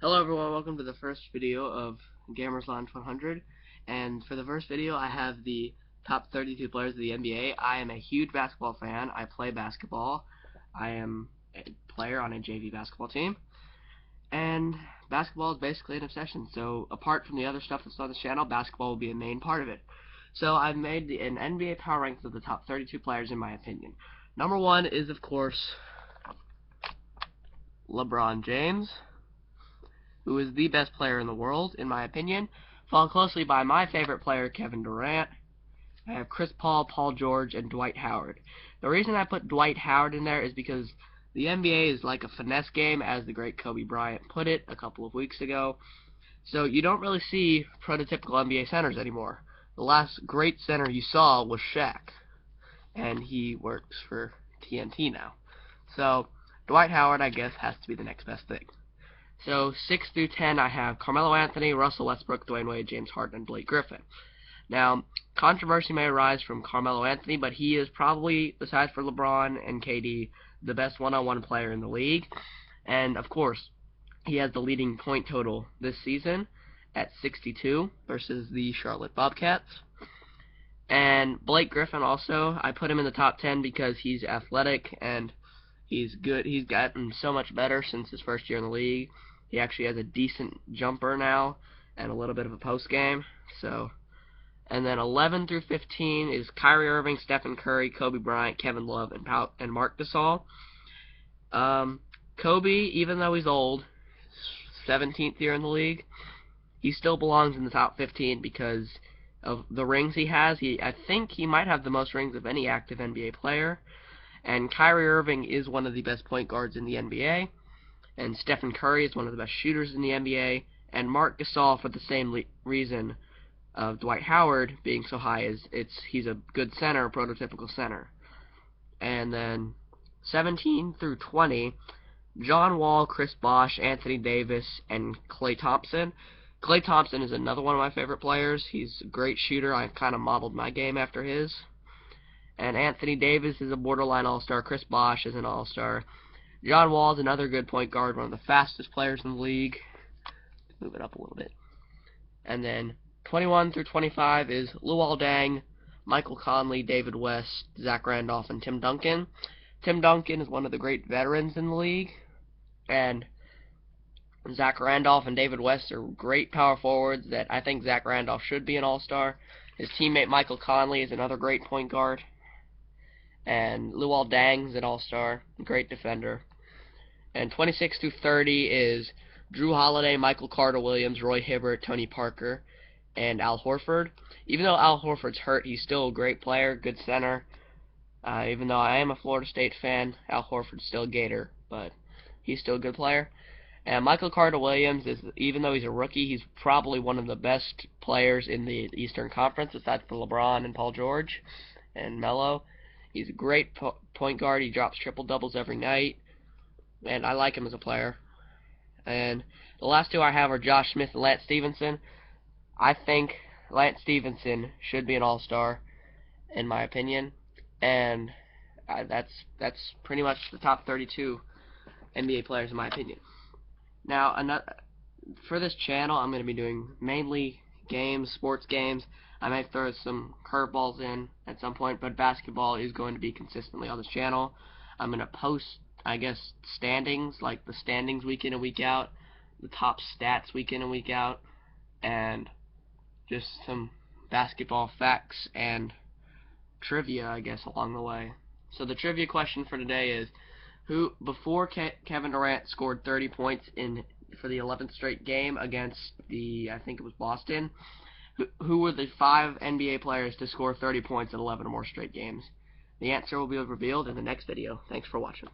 Hello everyone, welcome to the first video of Gamers Lounge 100. And for the first video I have the top 32 players of the NBA. I am a huge basketball fan. I play basketball. I am a player on a JV basketball team. And basketball is basically an obsession. So apart from the other stuff that's on this channel, basketball will be a main part of it. So I've made an NBA power rankings of the top 32 players in my opinion. Number 1 is of course LeBron James, who is the best player in the world, in my opinion, followed closely by my favorite player, Kevin Durant. I have Chris Paul, Paul George, and Dwight Howard. The reason I put Dwight Howard in there is because the NBA is like a finesse game, as the great Kobe Bryant put it a couple of weeks ago. So you don't really see prototypical NBA centers anymore. The last great center you saw was Shaq, and he works for TNT now. So Dwight Howard, I guess, has to be the next best thing. So 6 through 10, I have Carmelo Anthony, Russell Westbrook, Dwayne Wade, James Harden, and Blake Griffin. Now, controversy may arise from Carmelo Anthony, but he is probably, besides for LeBron and KD, the best one-on-one player in the league. And, of course, he has the leading point total this season at 62 versus the Charlotte Bobcats. And Blake Griffin also, I put him in the top 10 because he's athletic and he's good. He's gotten so much better since his first year in the league. He actually has a decent jumper now and a little bit of a post game. And then 11 through 15 is Kyrie Irving, Stephen Curry, Kobe Bryant, Kevin Love, and Marc Gasol. Kobe, even though he's old, 17th year in the league, he still belongs in the top 15 because of the rings he has. I think he might have the most rings of any active NBA player. And Kyrie Irving is one of the best point guards in the NBA. And Stephen Curry is one of the best shooters in the NBA. And Marc Gasol, for the same reason of Dwight Howard being so high, he's a good center, a prototypical center. And then 17 through 20, John Wall, Chris Bosh, Anthony Davis, and Klay Thompson. Klay Thompson is another one of my favorite players. He's a great shooter. I've kind of modeled my game after his. And Anthony Davis is a borderline all-star. Chris Bosh is an all-star. John Wall is another good point guard, one of the fastest players in the league. Move it up a little bit. And then 21 through 25 is Luol Deng, Michael Conley, David West, Zach Randolph, and Tim Duncan. Tim Duncan is one of the great veterans in the league. And Zach Randolph and David West are great power forwards that I think Zach Randolph should be an all-star. His teammate Michael Conley is another great point guard. And Luol Deng is an all-star, great defender. And 26 through 30 is Drew Holiday, Michael Carter-Williams, Roy Hibbert, Tony Parker, and Al Horford. Even though Al Horford's hurt, he's still a great player, good center. Even though I am a Florida State fan, Al Horford's still a Gator, but he's still a good player. And Michael Carter-Williams, even though he's a rookie, he's probably one of the best players in the Eastern Conference, besides for LeBron and Paul George and Melo. He's a great point guard. He drops triple-doubles every night, and I like him as a player. And the last two I have are Josh Smith and Lance Stevenson. I think Lance Stevenson should be an all-star, in my opinion. And that's pretty much the top 32 NBA players, in my opinion. Now, for this channel, I'm going to be doing mainly games, sports games. I might throw some curveballs in at some point, but basketball is going to be consistently on this channel. I'm going to post, I guess, standings, like the standings week in and week out, the top stats week in and week out, and just some basketball facts and trivia, I guess, along the way. So the trivia question for today is, who, before Kevin Durant scored 30 points for the 11th straight game against I think it was Boston, who were the 5 NBA players to score 30 points in 11 or more straight games? The answer will be revealed in the next video. Thanks for watching.